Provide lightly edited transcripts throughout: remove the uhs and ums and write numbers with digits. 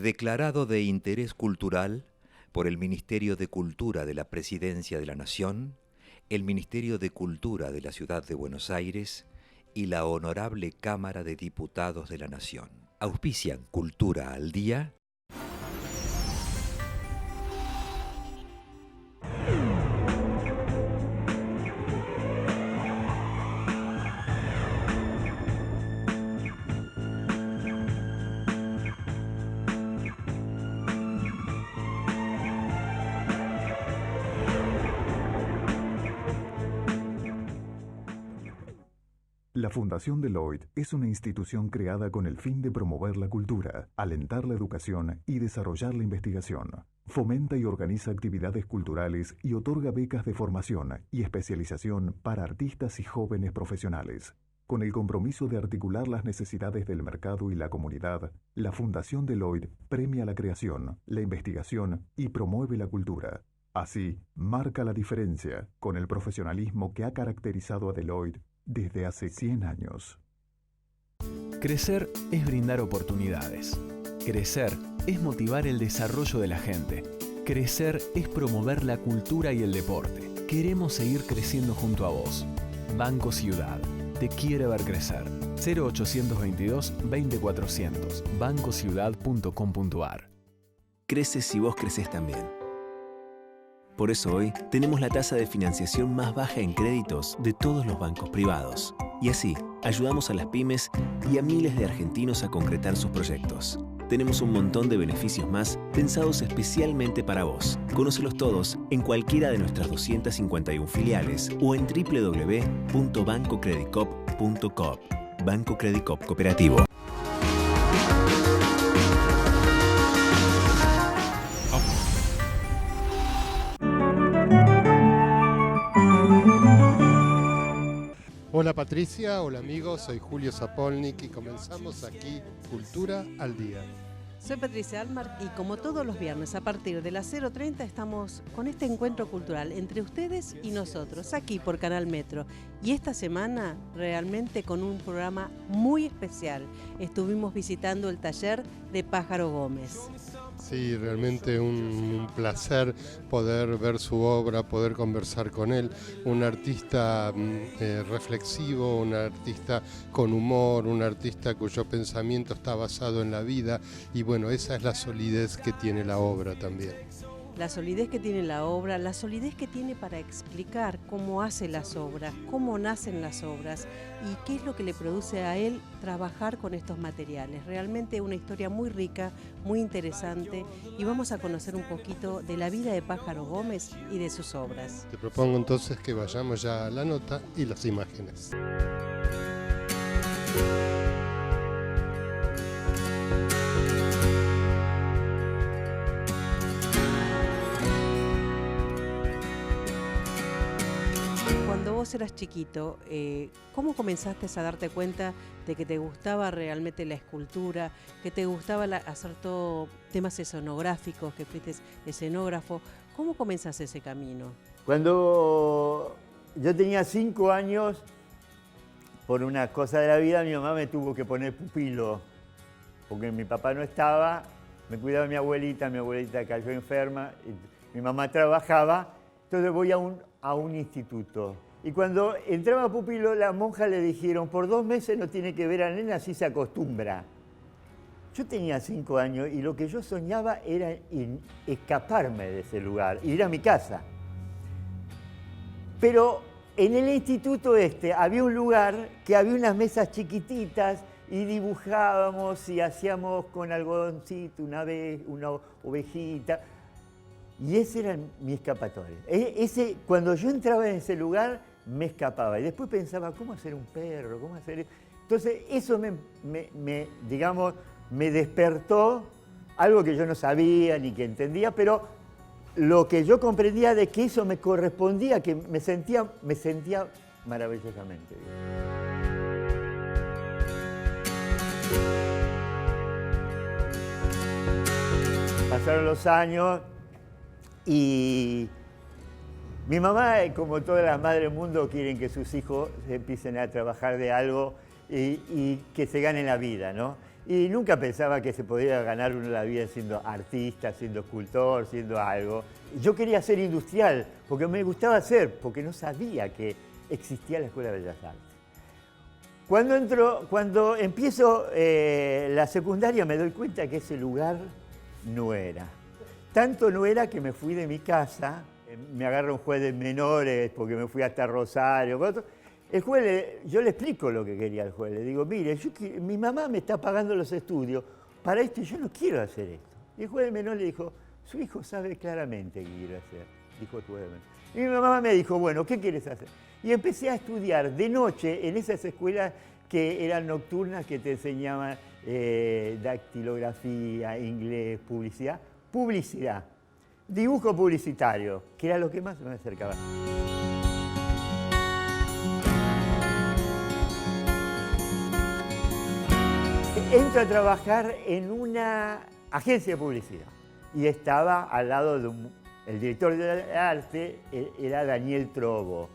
Declarado de interés cultural por el Ministerio de Cultura de la Presidencia de la Nación, el Ministerio de Cultura de la Ciudad de Buenos Aires y la Honorable Cámara de Diputados de la Nación. Auspician Cultura al Día. La Fundación Deloitte es una institución creada con el fin de promover la cultura, alentar la educación y desarrollar la investigación. Fomenta y organiza actividades culturales y otorga becas de formación y especialización para artistas y jóvenes profesionales. Con el compromiso de articular las necesidades del mercado y la comunidad, la Fundación Deloitte premia la creación, la investigación y promueve la cultura. Así, marca la diferencia con el profesionalismo que ha caracterizado a Deloitte desde hace 100 años. Crecer es brindar oportunidades. Crecer es motivar el desarrollo de la gente. Crecer es promover la cultura y el deporte. Queremos seguir creciendo junto a vos. Banco Ciudad. Te quiere ver crecer. 0822 20400. bancociudad.com.ar. Creces si vos creces también. Por eso hoy tenemos la tasa de financiación más baja en créditos de todos los bancos privados. Y así, ayudamos a las pymes y a miles de argentinos a concretar sus proyectos. Tenemos un montón de beneficios más pensados especialmente para vos. Conócelos todos en cualquiera de nuestras 251 filiales o en www.bancocreditcoop.coop. Banco Credit Coop Cooperativo. Hola Patricia, hola amigos, soy Julio Zapolnik y comenzamos aquí Cultura al Día. Soy Patricia Almar y como todos los viernes a partir de las 0:30 estamos con este encuentro cultural entre ustedes y nosotros, aquí por Canal Metro. Y esta semana realmente con un programa muy especial. Estuvimos visitando el taller de Pájaro Gómez. Sí, realmente un placer poder ver su obra, poder conversar con él. Un artista reflexivo, un artista con humor, un artista cuyo pensamiento está basado en la vida. Y bueno, esa es la solidez que tiene la obra también. La solidez que tiene la obra, la solidez que tiene para explicar cómo hace las obras, cómo nacen las obras y qué es lo que le produce a él trabajar con estos materiales. Realmente una historia muy rica, muy interesante y vamos a conocer un poquito de la vida de Pájaro Gómez y de sus obras. Te propongo entonces que vayamos ya a la nota y las imágenes. Cuando vos eras chiquito, ¿cómo comenzaste a darte cuenta de que te gustaba realmente la escultura, que te gustaba hacer todo temas escenográficos, que fuiste escenógrafo? ¿Cómo comenzaste ese camino? Cuando yo tenía 5 años, por una cosa de la vida, mi mamá me tuvo que poner pupilo, porque mi papá no estaba, me cuidaba mi abuelita cayó enferma, y mi mamá trabajaba, entonces voy a un instituto. Y cuando entraba a pupilo, las monjas le dijeron, por 2 meses no tiene que ver a la nena, así se acostumbra. Yo tenía 5 años y lo que yo soñaba era escaparme de ese lugar, ir a mi casa. Pero en el instituto había un lugar que había unas mesas chiquititas y dibujábamos y hacíamos con algodoncito una ovejita. Y ese era mi escapatorio. Cuando yo entraba en ese lugar, me escapaba. Y después pensaba, ¿cómo hacer un perro? ¿Cómo hacer eso? Entonces, eso me despertó algo que yo no sabía ni que entendía, pero lo que yo comprendía de que eso me correspondía, que me sentía maravillosamente bien. Pasaron los años y mi mamá, como todas las madres del mundo, quieren que sus hijos empiecen a trabajar de algo y que se ganen la vida, ¿no? Y nunca pensaba que se podía ganar uno la vida siendo artista, siendo escultor, siendo algo. Yo quería ser industrial, porque me gustaba hacer, porque no sabía que existía la Escuela de Bellas Artes. Cuando empiezo la secundaria me doy cuenta que ese lugar no era. Tanto no era que me fui de mi casa, me agarra un juez de menores porque me fui hasta Rosario. El juez, yo le explico lo que quería al juez. Le digo, mire, mi mamá me está pagando los estudios para esto y yo no quiero hacer esto. Y el juez de menor le dijo, su hijo sabe claramente qué quiere hacer, dijo el juez de menor. Y mi mamá me dijo, bueno, ¿qué quieres hacer? Y empecé a estudiar de noche en esas escuelas que eran nocturnas, que te enseñaban dactilografía, inglés, publicidad, dibujo publicitario, que era lo que más me acercaba. Entro a trabajar en una agencia de publicidad y estaba al lado de el director de arte, era Daniel Trobo.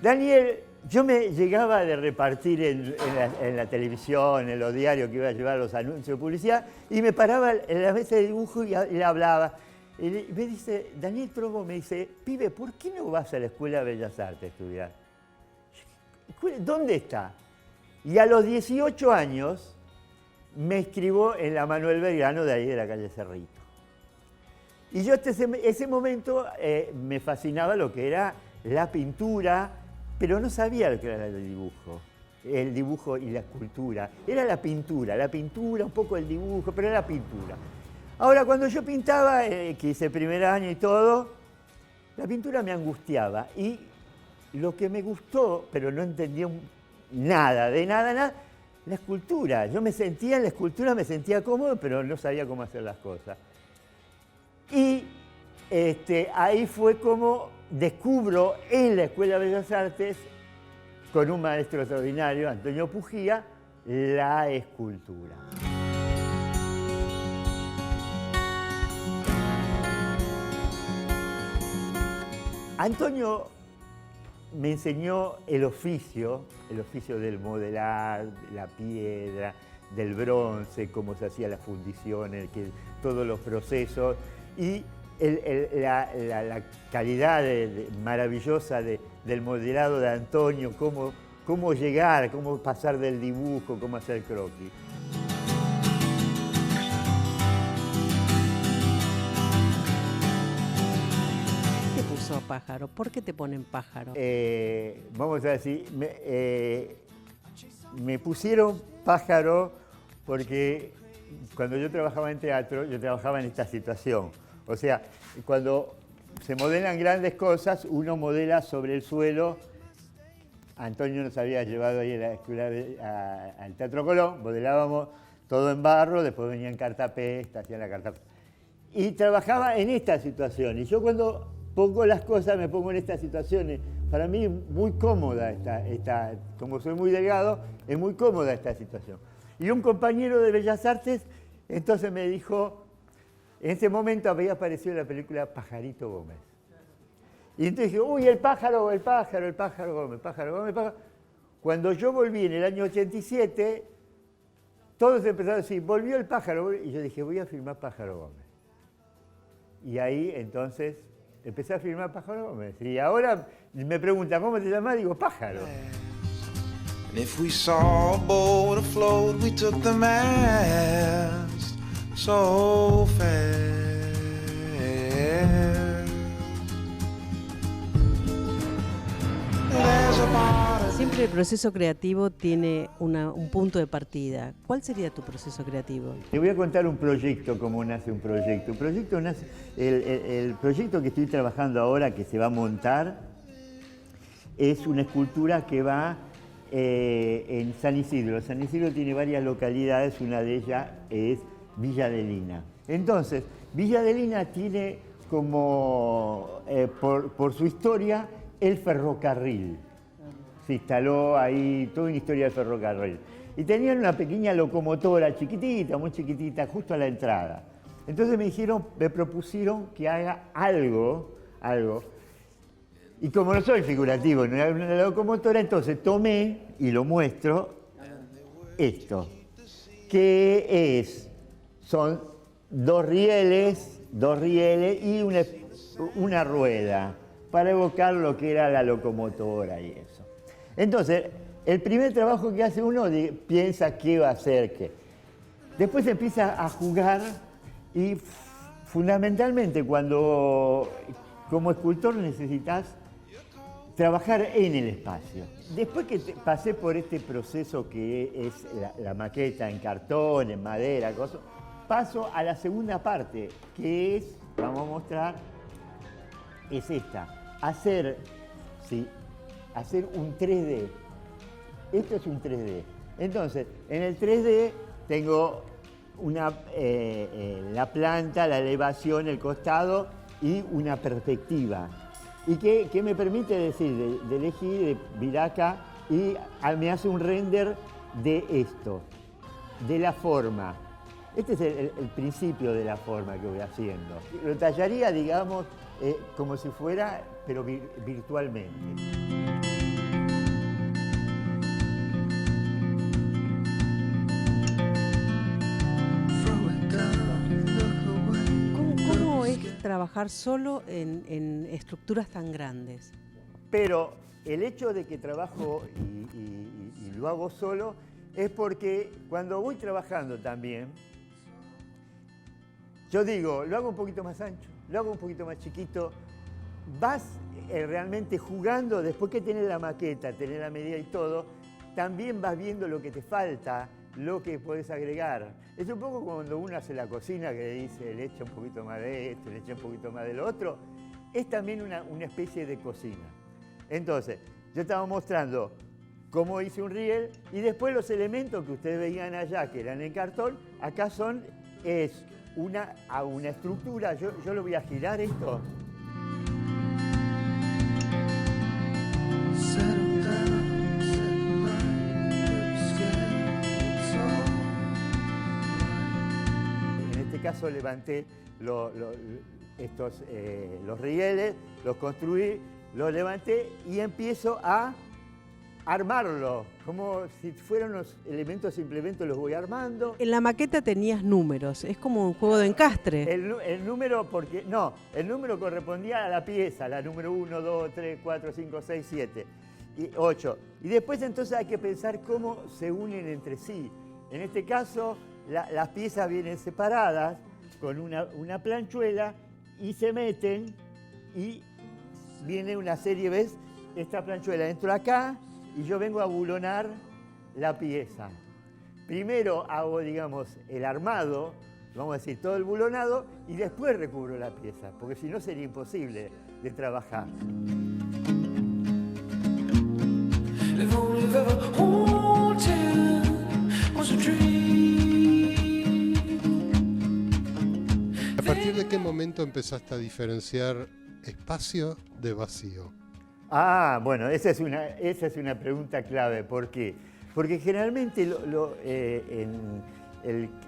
Daniel, yo me llegaba de repartir en la televisión, en los diarios que iba a llevar los anuncios de publicidad y me paraba en la mesa de dibujo y le hablaba. Y me dice, Daniel Trobo me dice, pibe, ¿por qué no vas a la Escuela de Bellas Artes a estudiar? ¿Dónde está? Y a los 18 años me inscribo en la Manuel Belgrano de ahí de la calle Cerrito. Y yo ese momento me fascinaba lo que era la pintura, pero no sabía lo que era el dibujo y la escultura. Era la pintura, un poco el dibujo, pero era la pintura. Ahora, cuando yo pintaba, que hice el primer año y todo, la pintura me angustiaba. Y lo que me gustó, pero no entendía nada, la escultura. Yo me sentía en la escultura, me sentía cómodo, pero no sabía cómo hacer las cosas. Y ahí fue como descubro en la Escuela de Bellas Artes, con un maestro extraordinario, Antonio Pujía, la escultura. Antonio me enseñó el oficio del modelar, la piedra, del bronce, cómo se hacían las fundiciones, todos los procesos y la calidad maravillosa del modelado de Antonio, cómo llegar, cómo pasar del dibujo, cómo hacer croquis. Pájaro. ¿Por qué te ponen pájaro? Vamos a decir, me pusieron pájaro porque cuando yo trabajaba en teatro, yo trabajaba en esta situación. O sea, cuando se modelan grandes cosas, uno modela sobre el suelo. Antonio nos había llevado ahí a la escuela al Teatro Colón, modelábamos todo en barro, después venían cartapesta, hacían la cartapesta. Y trabajaba en esta situación. Y yo cuando pongo las cosas, me pongo en estas situaciones. Para mí es muy cómoda como soy muy delgado, es muy cómoda esta situación. Y un compañero de Bellas Artes, entonces me dijo, en ese momento había aparecido la película Pajarito Gómez. Y entonces dije, uy, el pájaro Gómez, pájaro Gómez. Cuando yo volví en el año 87, todos empezaron a decir, volvió el pájaro. Y yo dije, voy a filmar Pájaro Gómez. Y ahí entonces empecé a filmar Pájaro Gómez. Y ahora me preguntan, ¿cómo te llamas? Digo, Pájaro. And if we saw a boat afloat, we took the mast so fast. Siempre el proceso creativo tiene un punto de partida. ¿Cuál sería tu proceso creativo? Te voy a contar un proyecto, cómo nace un proyecto. El proyecto que estoy trabajando ahora, que se va a montar, es una escultura que va en San Isidro. San Isidro tiene varias localidades, una de ellas es Villa Adelina. Entonces, Villa Adelina tiene como, por su historia, el ferrocarril. Se instaló ahí toda una historia del ferrocarril. Y tenían una pequeña locomotora chiquitita, muy chiquitita, justo a la entrada. Entonces me propusieron que haga algo. Y como no soy figurativo, no era una locomotora, entonces tomé y lo muestro esto. que son dos rieles y una rueda, para evocar lo que era la locomotora y eso. Entonces, el primer trabajo que hace uno piensa qué va a hacer, qué. Después empieza a jugar y fundamentalmente cuando como escultor necesitas trabajar en el espacio. Después que pasé por este proceso que es la maqueta en cartón, en madera, cosas, paso a la segunda parte, que es, vamos a mostrar, es esta, hacer un 3D. Esto es un 3D. Entonces, en el 3D tengo la planta, la elevación, el costado y una perspectiva. ¿Y qué me permite decir? De elegir, de viraca, y me hace un render de esto, de la forma. Este es el principio de la forma que voy haciendo. Lo tallaría, digamos, como si fuera, pero virtualmente. ¿Cómo es trabajar solo en estructuras tan grandes? Pero el hecho de que trabajo y lo hago solo es porque cuando voy trabajando también, yo digo, lo hago un poquito más ancho, lo hago un poquito más chiquito, vas realmente jugando, después que tenés la maqueta, tenés la medida y todo, también vas viendo lo que te falta, lo que podés agregar. Es un poco cuando uno hace la cocina que dice, le echa un poquito más de esto, le echa un poquito más de lo otro, es también una especie de cocina. Entonces, yo estaba mostrando cómo hice un riel y después los elementos que ustedes veían allá, que eran en cartón, acá es una estructura. Yo lo voy a girar esto. En este caso levanté los rieles, los construí, los levanté y empiezo a armarlo, como si fueran unos elementos, simplemente los voy armando. En la maqueta tenías números, es como un juego de encastre. El número, el número correspondía a la pieza, la número 1, 2, 3, 4, 5, 6, 7 y 8. Y después entonces hay que pensar cómo se unen entre sí. En este caso, las piezas vienen separadas con una planchuela y se meten y viene una serie, ¿ves? Esta planchuela entro acá y yo vengo a bulonar la pieza. Primero hago, digamos, el armado, vamos a decir, todo el bulonado, y después recubro la pieza, porque si no sería imposible de trabajar. ¿A partir de qué momento empezaste a diferenciar espacio de vacío? Ah, bueno, esa es una pregunta clave. ¿Por qué? Porque generalmente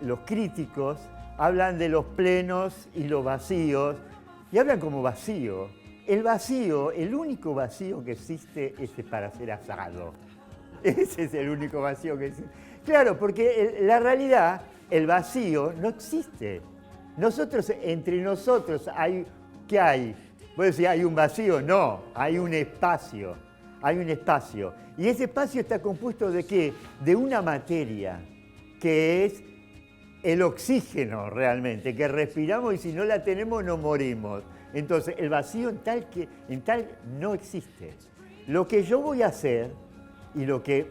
los críticos hablan de los plenos y los vacíos, y hablan como vacío. El vacío, el único vacío que existe es para ser asado. Ese es el único vacío que existe. Claro, porque la realidad, el vacío no existe. Entre nosotros ¿qué hay? ¿Puedo decir hay un vacío? No, hay un espacio. Hay un espacio. Y ese espacio está compuesto ¿de qué? De una materia, que es el oxígeno realmente, que respiramos y si no la tenemos nos morimos. Entonces el vacío en tal no existe. Lo que yo voy a hacer y lo que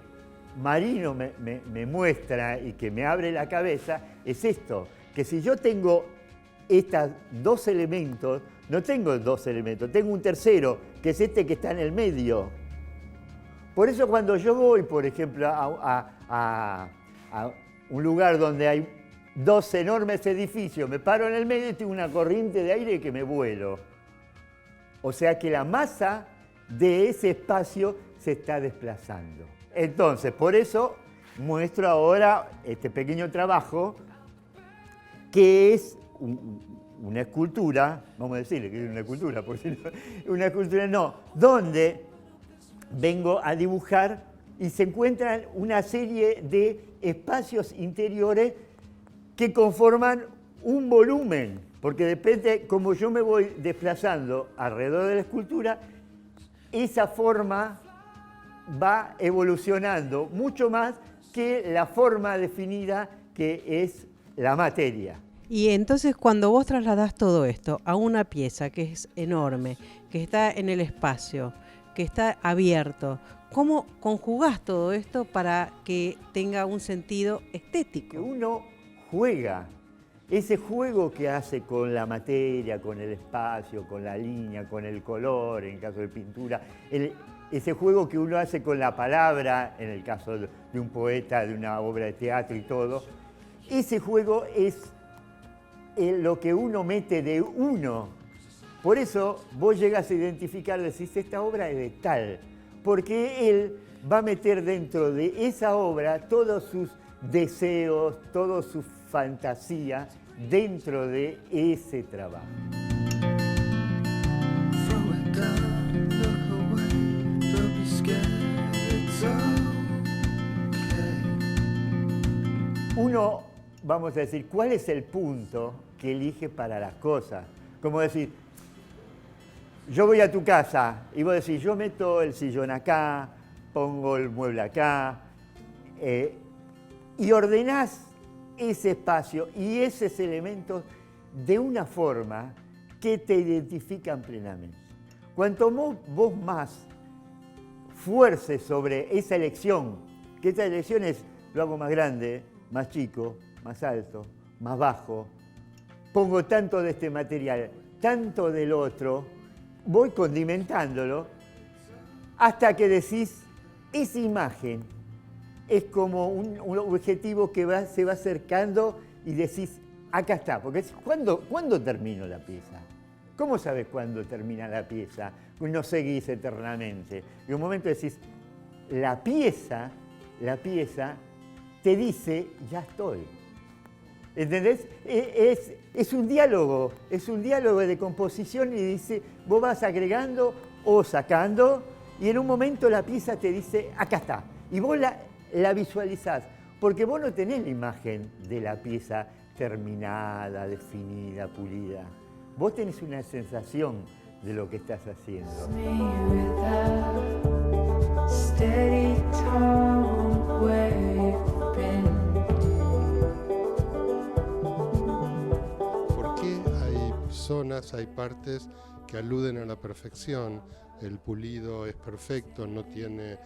Marino me muestra y que me abre la cabeza es esto, que si yo tengo estos dos elementos, no tengo dos elementos, tengo un tercero, que es este que está en el medio. Por eso cuando yo voy, por ejemplo, a un lugar donde hay dos enormes edificios, me paro en el medio y tengo una corriente de aire que me vuelo. O sea que la masa de ese espacio se está desplazando. Entonces, por eso muestro ahora este pequeño trabajo que es una escultura, vamos a decirle que es una escultura, donde vengo a dibujar y se encuentran una serie de espacios interiores que conforman un volumen, porque depende como yo me voy desplazando alrededor de la escultura, esa forma va evolucionando mucho más que la forma definida que es la materia. Y entonces cuando vos trasladás todo esto a una pieza que es enorme, que está en el espacio, que está abierto, ¿cómo conjugás todo esto para que tenga un sentido estético? Que uno juega, ese juego que hace con la materia, con el espacio, con la línea, con el color, en el caso de pintura, ese juego que uno hace con la palabra, en el caso de un poeta, de una obra de teatro y todo, ese juego es lo que uno mete de uno. Por eso vos llegas a identificar, decís, esta obra es de tal, porque él va a meter dentro de esa obra todos sus deseos, toda su fantasía dentro de ese trabajo. Uno, vamos a decir, ¿cuál es el punto que elige para las cosas? Como decir, yo voy a tu casa y vos decís, yo meto el sillón acá, pongo el mueble acá, y ordenás ese espacio y esos elementos de una forma que te identifican plenamente. Cuanto vos más fuerces sobre esa elección, que esa elección es, lo hago más grande, más chico, más alto, más bajo, pongo tanto de este material, tanto del otro, voy condimentándolo hasta que decís, esa imagen es como un objetivo que se va acercando y decís, acá está, porque ¿cuándo termino la pieza? ¿Cómo sabes cuándo termina la pieza? No seguís eternamente. Y un momento decís, la pieza te dice, ya estoy. ¿Entendés? Es un diálogo de composición y dice, vos vas agregando o sacando y en un momento la pieza te dice, acá está. Y vos la visualizás, porque vos no tenés la imagen de la pieza terminada, definida, pulida. Vos tenés una sensación de lo que estás haciendo. ¿Por qué hay zonas, hay partes que aluden a la perfección? El pulido es perfecto, no tiene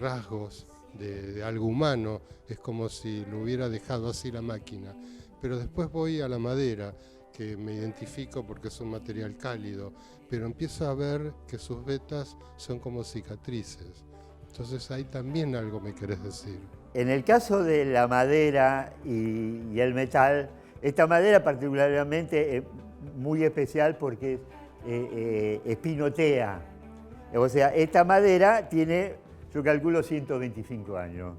rasgos de algo humano, es como si lo hubiera dejado así la máquina. Pero después voy a la madera, que me identifico porque es un material cálido, pero empiezo a ver que sus vetas son como cicatrices. Entonces ahí también algo me querés decir. En el caso de la madera y el metal, esta madera particularmente es muy especial porque espinotea. O sea, esta madera tiene, yo calculo, 125 años.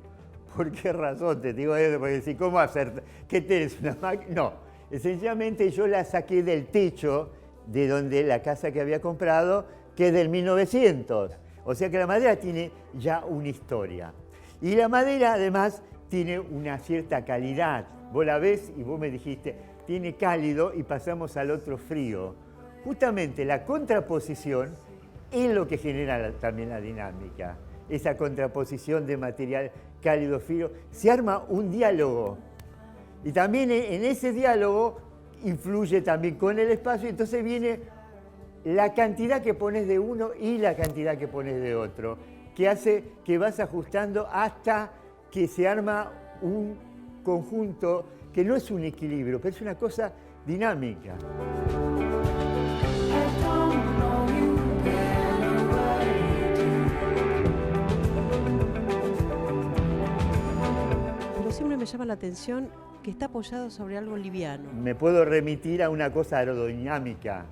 ¿Por qué razón te digo eso? Porque si, ¿cómo hacer? ¿Qué tenés? ¿Una máquina? No, esencialmente yo la saqué del techo de donde la casa que había comprado, que es del 1900. O sea que la madera tiene ya una historia. Y la madera además tiene una cierta calidad. Vos la ves y vos me dijiste, tiene cálido y pasamos al otro frío. Justamente la contraposición es lo que genera también la dinámica. Esa contraposición de material cálido, frío, se arma un diálogo. Y también en ese diálogo influye también con el espacio, entonces viene la cantidad que pones de uno y la cantidad que pones de otro, que hace que vas ajustando hasta que se arma un conjunto que no es un equilibrio, pero es una cosa dinámica. Pero siempre me llama la atención que está apoyado sobre algo liviano. Me puedo remitir a una cosa aerodinámica.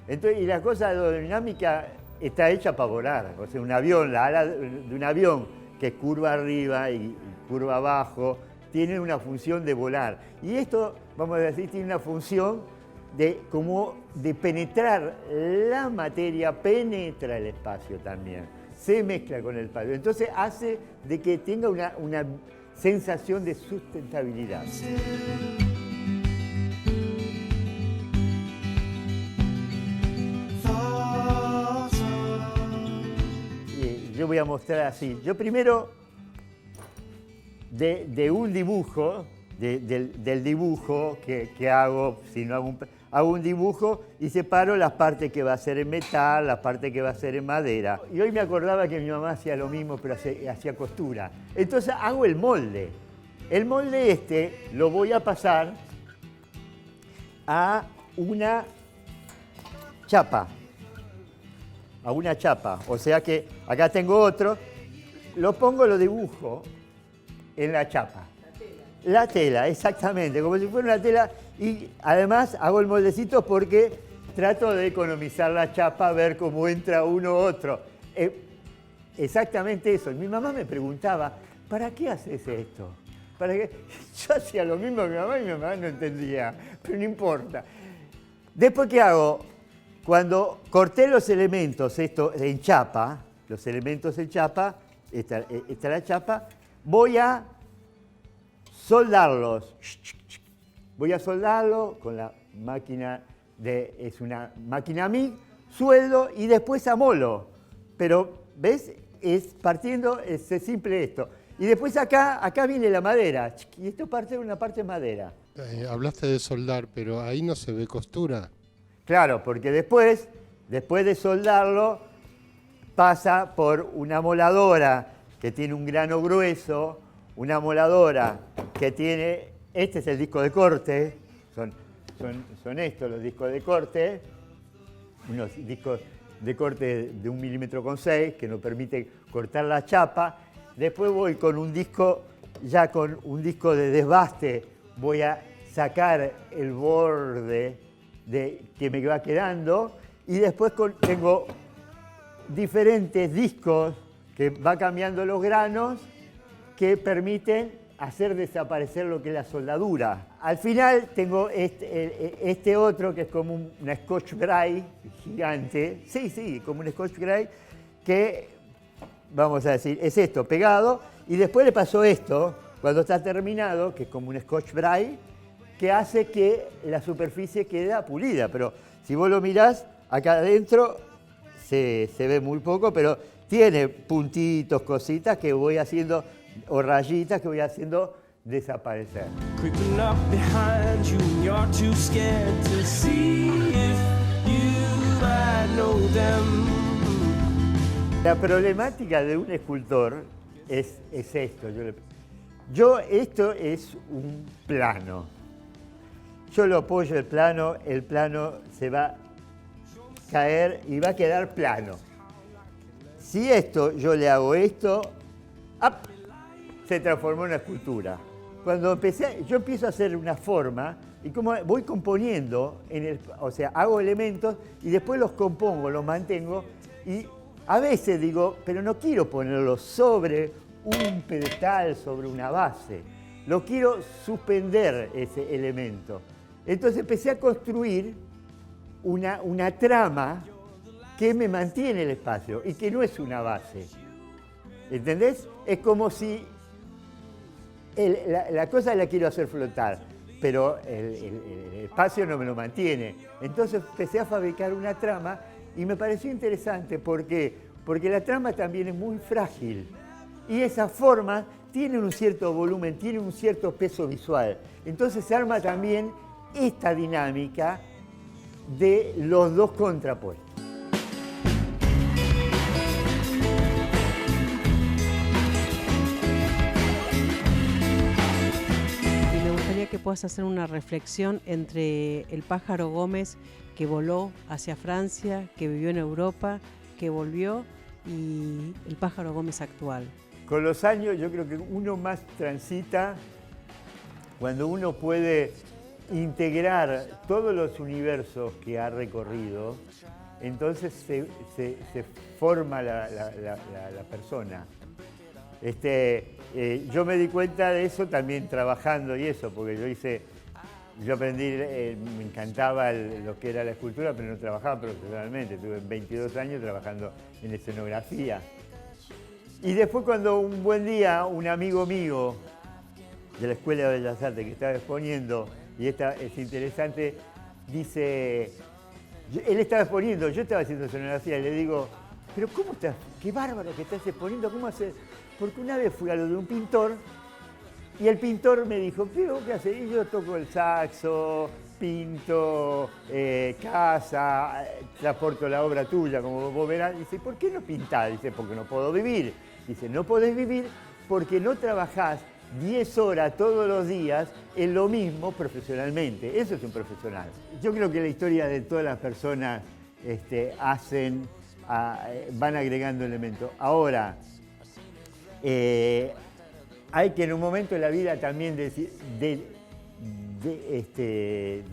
Entonces, y la cosa aerodinámica está hecha para volar. O sea, un avión, la ala de un avión que es curva arriba y curva abajo, tiene una función de volar. Y esto, vamos a decir, tiene una función de penetrar la materia, penetra el espacio también. se mezcla con el palo. Entonces hace de que tenga una sensación de sustentabilidad. Y yo voy a mostrar así. Yo primero, de un dibujo, del dibujo que hago, si no hago un dibujo y separo las partes que va a ser en metal, las partes que va a ser en madera. Y hoy me acordaba que mi mamá hacía lo mismo, pero hacía costura. Entonces hago el molde. El molde este lo voy a pasar a una chapa. A una chapa. O sea que acá tengo otro. Lo pongo, lo dibujo en la chapa. La tela, exactamente, como si fuera una tela. Y además hago el moldecito porque trato de economizar la chapa, ver cómo entra uno u otro. Exactamente eso. Mi mamá me preguntaba, ¿para qué haces esto? ¿Para qué? Yo hacía lo mismo que mi mamá y mi mamá no entendía, pero no importa. Después, ¿qué hago? Cuando corté los elementos esto en chapa, los elementos en chapa, esta la chapa, voy a soldarlos. Voy a soldarlo con la máquina es una máquina MIG, sueldo y después amolo. Pero, ¿ves? Es simple esto. Y después acá viene la madera. Y esto parte de una parte de madera. Hablaste de soldar, pero ahí no se ve costura. Claro, porque después de soldarlo, pasa por una moladora que tiene un grano grueso, una moladora que tiene, este es el disco de corte, son estos los discos de corte, unos discos de corte de 1,6 milímetros que nos permite cortar la chapa. Después voy con un disco, ya con un disco de desbaste, voy a sacar el borde que me va quedando y después tengo diferentes discos que va cambiando los granos que permiten hacer desaparecer lo que es la soldadura. Al final tengo este otro que es como una Scotch Brite gigante, sí, como un Scotch Brite que, vamos a decir, es esto pegado y después le paso esto cuando está terminado, que es como un Scotch Brite, que hace que la superficie quede pulida, pero si vos lo mirás, acá adentro se ve muy poco, pero tiene puntitos, cositas que voy haciendo, o rayitas que voy haciendo desaparecer. La problemática de un escultor es esto. Esto es un plano. Yo lo apoyo el plano se va a caer y va a quedar plano. Si yo le hago esto, ¡ap!, se transformó en una escultura. Cuando yo empiezo a hacer una forma y como voy componiendo, hago elementos y después los compongo, los mantengo y a veces digo, pero no quiero ponerlos sobre un pedestal, sobre una base. Lo quiero suspender ese elemento. Entonces empecé a construir una trama que me mantiene el espacio y que no es una base. ¿Entendés? Es como si la cosa la quiero hacer flotar, pero el espacio no me lo mantiene. Entonces empecé a fabricar una trama y me pareció interesante. ¿Por qué? Porque la trama también es muy frágil y esa forma tiene un cierto volumen, tiene un cierto peso visual. Entonces se arma también esta dinámica de los dos contrapuestos. Y me gustaría que puedas hacer una reflexión entre el pájaro Gómez que voló hacia Francia, que vivió en Europa, que volvió, y el pájaro Gómez actual. Con los años yo creo que uno más transita cuando uno puede integrar todos los universos que ha recorrido, entonces se forma la persona. Yo me di cuenta de eso también trabajando y eso, porque yo aprendí, me encantaba lo que era la escultura, pero no trabajaba profesionalmente. Tuve 22 años trabajando en escenografía. Y después cuando un buen día un amigo mío de la Escuela de Bellas Artes que estaba exponiendo, y esta es interesante, dice, él estaba exponiendo, yo estaba haciendo escenografía y le digo, pero ¿cómo estás? Qué bárbaro que estás exponiendo, ¿cómo haces? Porque una vez fui a lo de un pintor y el pintor me dijo, ¿pero qué haces? Y yo toco el saxo, pinto, casa, transporto la obra tuya, como vos verás. Dice, ¿por qué no pintás? Dice, porque no puedo vivir. Dice, no podés vivir porque no trabajás 10 horas todos los días en lo mismo profesionalmente. Eso es un profesional. Yo creo que la historia de todas las personas van agregando elementos. Ahora, hay que en un momento de la vida también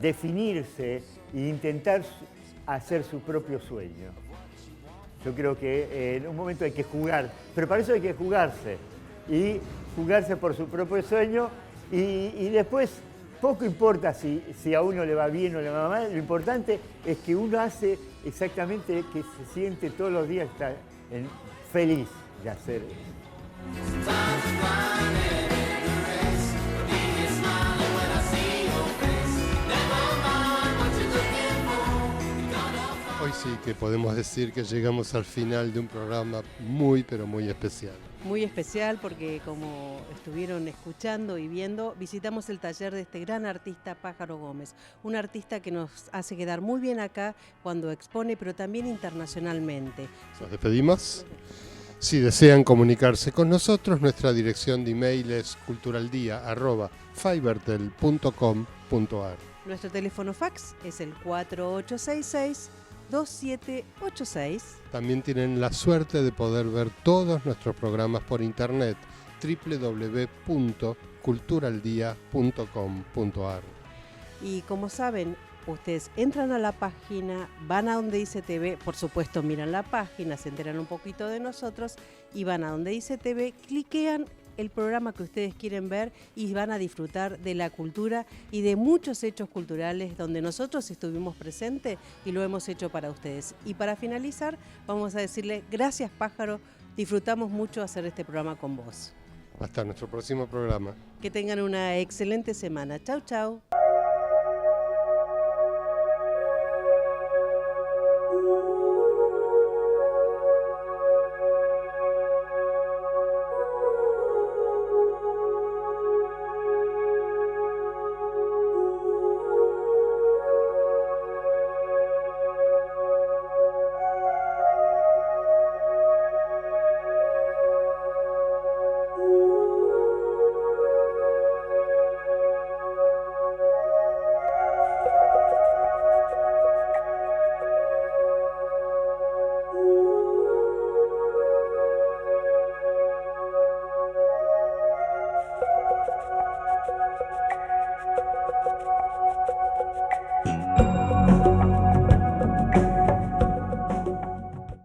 definirse e intentar hacer su propio sueño. Yo creo que en un momento hay que jugar, pero para eso hay que jugarse. Y jugarse por su propio sueño y después poco importa si a uno le va bien o le va mal, lo importante es que uno hace exactamente que se siente todos los días feliz de hacer eso. Hoy sí que podemos decir que llegamos al final de un programa muy, pero muy especial. Muy especial porque, como estuvieron escuchando y viendo, visitamos el taller de este gran artista Pájaro Gómez, un artista que nos hace quedar muy bien acá cuando expone, pero también internacionalmente. ¿Nos despedimos? Si desean comunicarse con nosotros, nuestra dirección de email es culturaldia@fivertel.com.ar. Nuestro teléfono fax es el 4866-2786. También tienen la suerte de poder ver todos nuestros programas por internet, www.culturaldia.com.ar. Y como saben, ustedes entran a la página, van a donde dice TV, por supuesto miran la página, se enteran un poquito de nosotros y van a donde dice TV, cliquean el programa que ustedes quieren ver y van a disfrutar de la cultura y de muchos hechos culturales donde nosotros estuvimos presentes y lo hemos hecho para ustedes. Y para finalizar, vamos a decirle gracias, Pájaro, disfrutamos mucho hacer este programa con vos. Hasta nuestro próximo programa. Que tengan una excelente semana. Chau, chau.